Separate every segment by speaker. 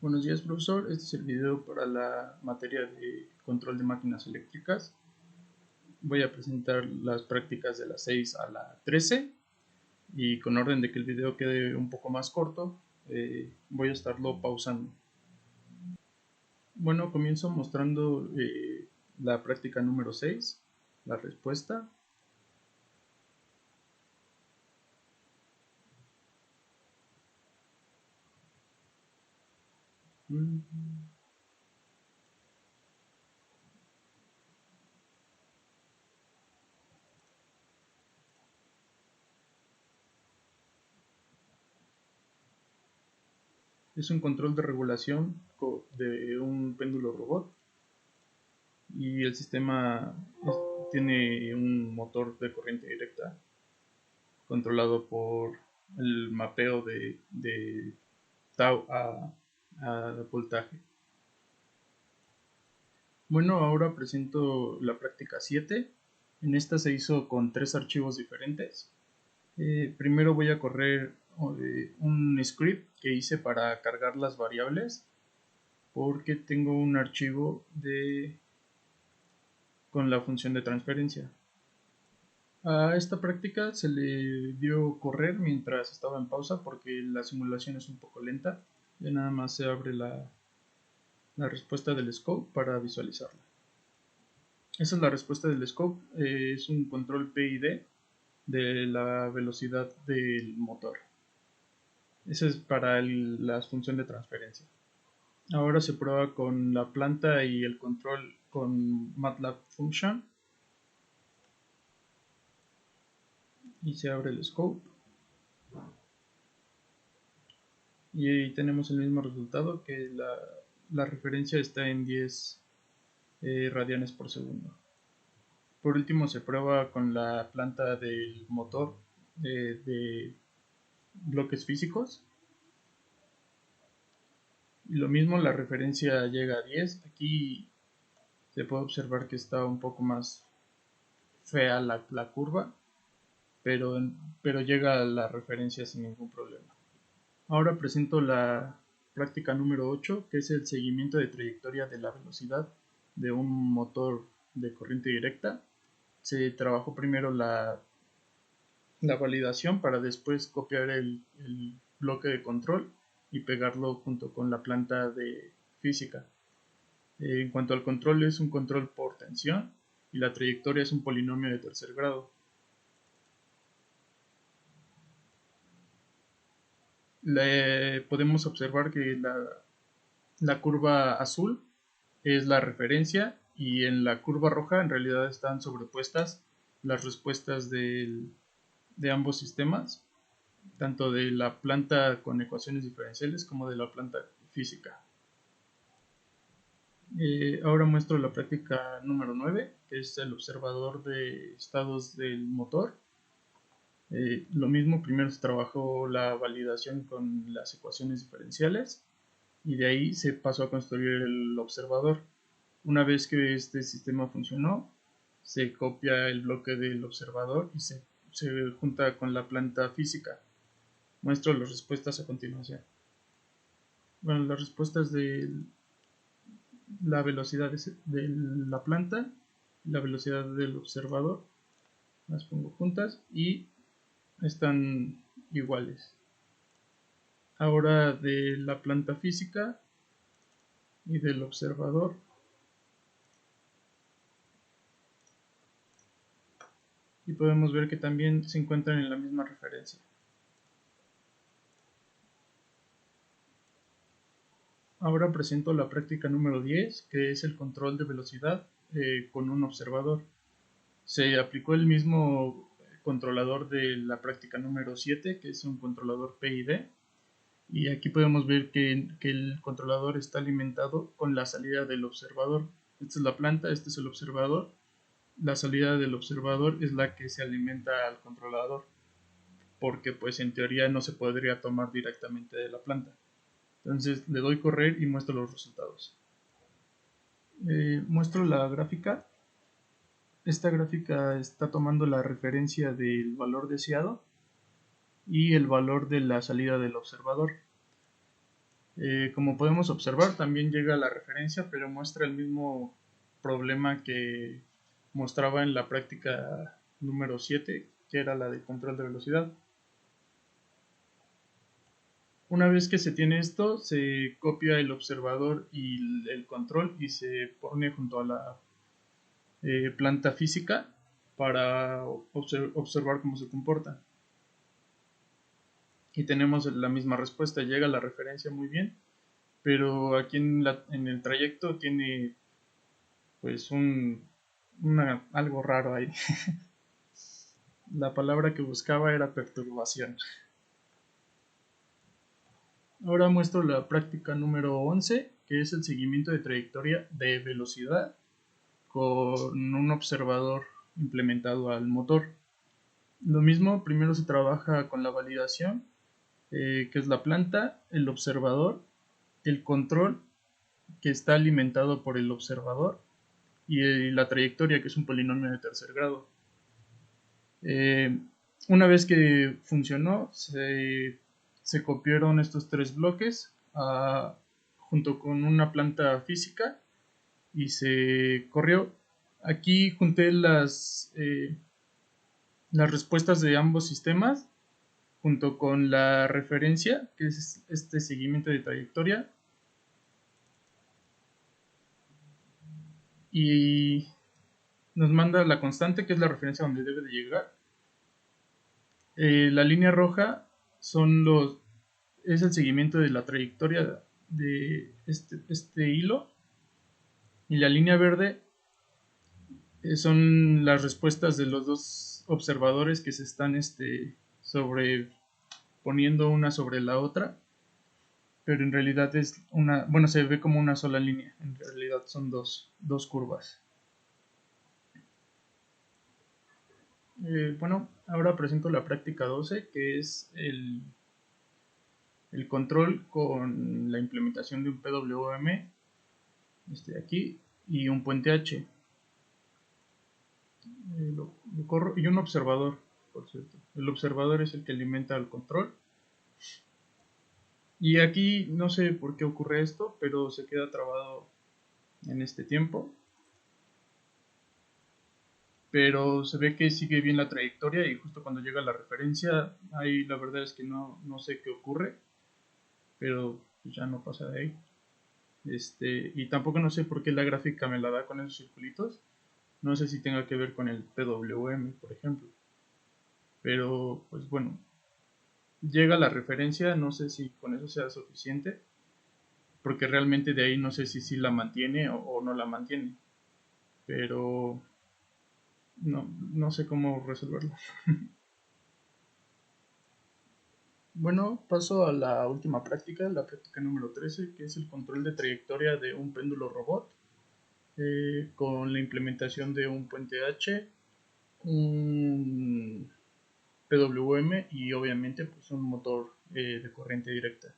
Speaker 1: Buenos días, profesor. Este es el video para la materia de control de máquinas eléctricas. Voy a presentar las prácticas de la 6 a la 13 y con orden de que el video quede un poco más corto, voy a estarlo pausando. Bueno, comienzo mostrando la práctica número 6, la respuesta. Es un control de regulación de un péndulo robot y el sistema tiene un motor de corriente directa controlado por el mapeo de tau a voltaje. Bueno, ahora presento la práctica 7. En esta se hizo con 3 archivos diferentes. Primero voy a correr un script que hice para cargar las variables, porque tengo un archivo con la función de transferencia. A esta práctica se le dio correr mientras estaba en pausa porque la simulación es un poco lenta. Ya nada más se abre la respuesta del scope para visualizarla. Esa es la respuesta del scope. Es un control PID de la velocidad del motor. Esa es para la función de transferencia. Ahora se prueba con la planta y el control con MATLAB Function. Y se abre el scope. Y ahí tenemos el mismo resultado, que la referencia está en 10 radianes por segundo. Por último se prueba con la planta del motor de bloques físicos. Y lo mismo, la referencia llega a 10. Aquí se puede observar que está un poco más fea la curva, pero llega a la referencia sin ningún problema. Ahora presento la práctica número 8, que es el seguimiento de trayectoria de la velocidad de un motor de corriente directa. Se trabajó primero la validación para después copiar el bloque de control y pegarlo junto con la planta de física. En cuanto al control, es un control por tensión y la trayectoria es un polinomio de tercer grado. Podemos observar que la curva azul es la referencia y en la curva roja en realidad están sobrepuestas las respuestas de ambos sistemas, tanto de la planta con ecuaciones diferenciales como de la planta física. Ahora muestro la práctica número 9, que es el observador de estados del motor. Lo mismo, primero se trabajó la validación con las ecuaciones diferenciales y de ahí se pasó a construir el observador. Una vez que este sistema funcionó, se copia el bloque del observador y se junta con la planta física. Muestro las respuestas a continuación. Bueno, las respuestas de la velocidad de la planta, la velocidad del observador, las pongo juntas y están iguales. Ahora de la planta física y del observador, y podemos ver que también se encuentran en la misma referencia. Ahora presento la práctica número 10, que es el control de velocidad con un observador. Se aplicó el mismo controlador de la práctica número 7, que es un controlador PID, y aquí podemos ver que el controlador está alimentado con la salida del observador. Esta es la planta, este es el observador. La salida del observador es la que se alimenta al controlador, porque pues en teoría no se podría tomar directamente de la planta. Entonces le doy correr y muestro los resultados. Muestro la gráfica. Esta gráfica está tomando la referencia del valor deseado y el valor de la salida del observador. Como podemos observar, también llega a la referencia, pero muestra el mismo problema que mostraba en la práctica número 7, que era la de control de velocidad. Una vez que se tiene esto, se copia el observador y el control y se pone junto a la planta física para observar cómo se comporta. Y tenemos la misma respuesta, llega la referencia muy bien, pero aquí en el trayecto tiene pues algo raro ahí. La palabra que buscaba era perturbación. Ahora muestro la práctica número 11, que es el seguimiento de trayectoria de velocidad con un observador implementado al motor. Lo mismo, primero se trabaja con la validación, que es la planta, el observador, el control, que está alimentado por el observador, y la trayectoria, que es un polinomio de tercer grado. Una vez que funcionó, se copiaron estos tres bloques junto con una planta física y se corrió. Aquí junté las respuestas de ambos sistemas junto con la referencia, que es este seguimiento de trayectoria, y nos manda la constante, que es la referencia donde debe de llegar. La línea roja es el seguimiento de la trayectoria de este hilo, y la línea verde son las respuestas de los dos observadores que se están sobreponiendo una sobre la otra, pero en realidad bueno, se ve como una sola línea, en realidad son dos curvas. Bueno, ahora presento la práctica 12, que es el control con la implementación de un PWM, de aquí, y un puente H. Lo corro, y un observador, por cierto. El observador es el que alimenta el control. Y aquí no sé por qué ocurre esto, pero se queda trabado en este tiempo. Pero se ve que sigue bien la trayectoria y justo cuando llega la referencia, ahí la verdad es que no sé qué ocurre, pero ya no pasa de ahí. Y tampoco no sé por qué la gráfica me la da con esos circulitos. No sé si tenga que ver con el PWM, por ejemplo. Pero, pues bueno, llega la referencia, no sé si con eso sea suficiente, porque realmente de ahí no sé si la mantiene o no la mantiene. Pero no sé cómo resolverlo. Bueno, paso a la última práctica, la práctica número 13, que es el control de trayectoria de un péndulo robot, con la implementación de un puente H, un PWM y obviamente pues un motor de corriente directa.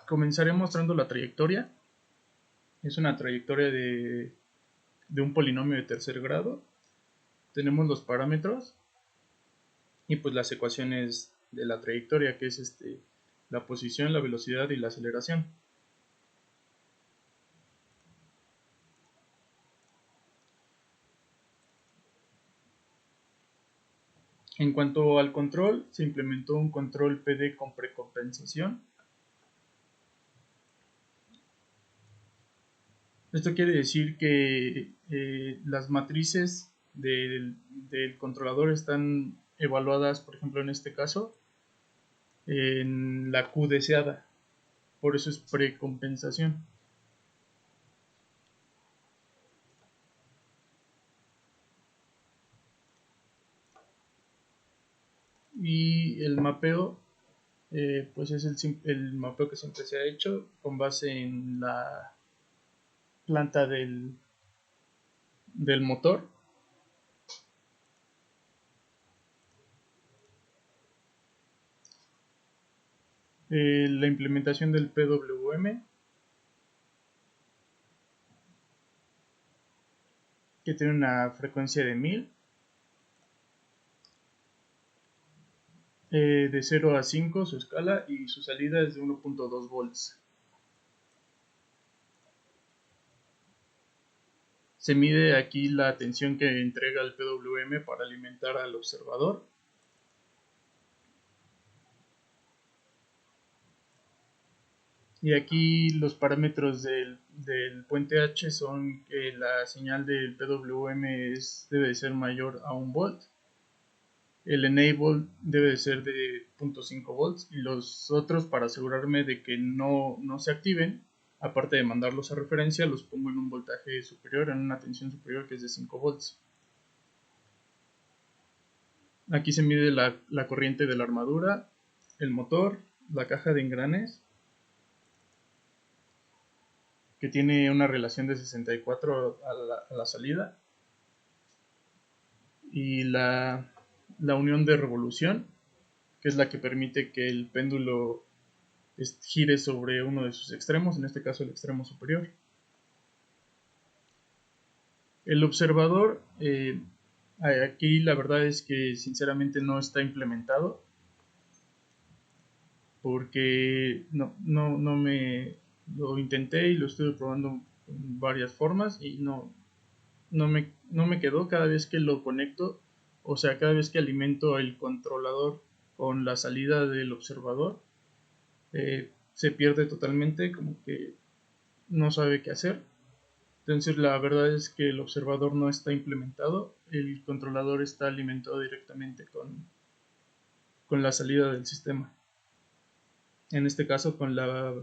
Speaker 1: Comenzaré mostrando la trayectoria. Es una trayectoria de un polinomio de tercer grado. Tenemos los parámetros y pues las ecuaciones de la trayectoria, que es la posición, la velocidad y la aceleración. En cuanto al control, se implementó un control PD con precompensación. Esto quiere decir que las matrices del controlador están evaluadas, por ejemplo en este caso, en la Q deseada. Por eso es precompensación. Y el mapeo, pues es el mapeo que siempre se ha hecho con base en la planta del motor. La implementación del PWM, que tiene una frecuencia de 1000. de 0 a 5 su escala y su salida es de 1.2 volts. Se mide aquí la tensión que entrega el PWM para alimentar al observador. Y aquí los parámetros del puente H son que la señal del PWM debe de ser mayor a 1 volt. El enable debe de ser de 0.5 volts y los otros, para asegurarme de que no se activen, aparte de mandarlos a referencia, los pongo en un voltaje superior, en una tensión superior, que es de 5 volts. Aquí se mide la corriente de la armadura, el motor, la caja de engranes, que tiene una relación de 64 a la salida, y la unión de revolución, que es la que permite que el péndulo gire sobre uno de sus extremos, en este caso el extremo superior. El observador, aquí la verdad es que sinceramente no está implementado, porque no me lo intenté y lo estuve probando en varias formas y no me quedó cada vez que lo conecto, o sea, cada vez que alimento el controlador con la salida del observador, se pierde totalmente, como que no sabe qué hacer. Entonces la verdad es que el observador no está implementado, el controlador está alimentado directamente con la salida del sistema. En este caso con la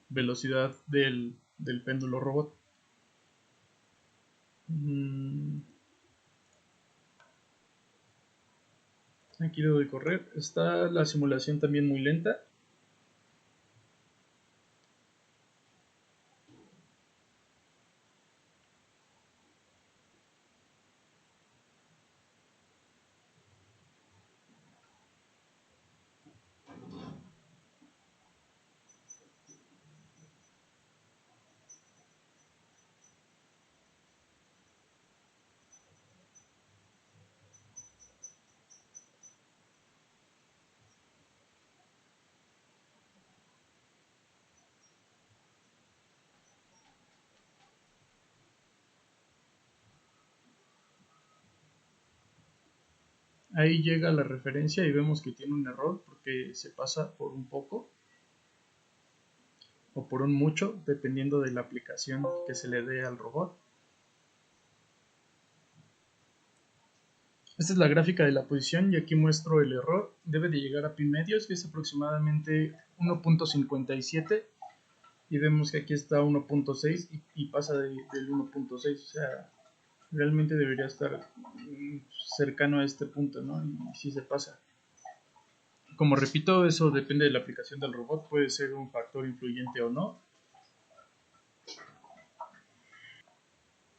Speaker 1: velocidad del péndulo robot. Aquí le doy correr. Está la simulación también muy lenta. Ahí llega la referencia y vemos que tiene un error porque se pasa por un poco o por un mucho, dependiendo de la aplicación que se le dé al robot. Esta es la gráfica de la posición y aquí muestro el error. Debe de llegar a pi medios, que es aproximadamente 1.57, y vemos que aquí está 1.6 y pasa del 1.6, o sea, realmente debería estar cercano a este punto, ¿no? Y si se pasa. Como repito, eso depende de la aplicación del robot, puede ser un factor influyente o no.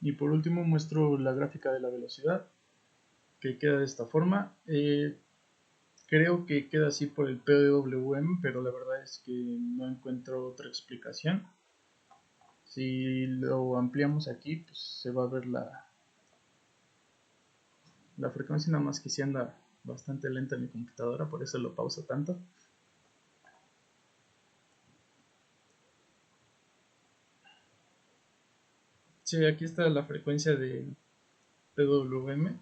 Speaker 1: Y por último muestro la gráfica de la velocidad, que queda de esta forma. Creo que queda así por el PWM, pero la verdad es que no encuentro otra explicación. Si lo ampliamos aquí, pues se va a ver la frecuencia, nada más que si anda bastante lenta en mi computadora, por eso lo pauso tanto. Sí, aquí está la frecuencia de PWM.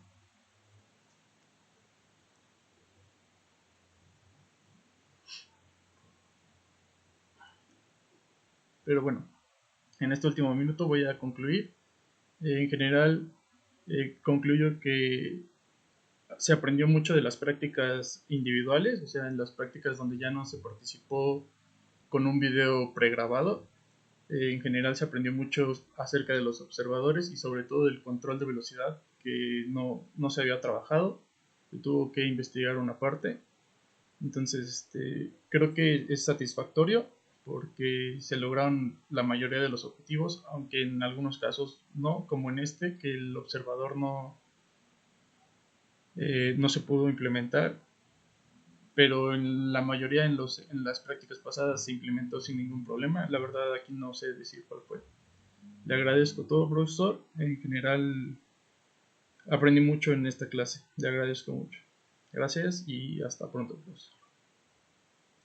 Speaker 1: Pero bueno, en este último minuto voy a concluir. En general, concluyo que se aprendió mucho de las prácticas individuales, o sea, en las prácticas donde ya no se participó con un video pregrabado. En general se aprendió mucho acerca de los observadores y sobre todo del control de velocidad, que no se había trabajado, se tuvo que investigar una parte. Entonces, creo que es satisfactorio porque se lograron la mayoría de los objetivos, aunque en algunos casos no, como en este, que el observador no se pudo implementar, pero en la mayoría en las prácticas pasadas se implementó sin ningún problema. La verdad aquí no sé decir cuál fue. Le agradezco todo, profesor. En general aprendí mucho en esta clase. Le agradezco mucho. Gracias y hasta pronto, profesor.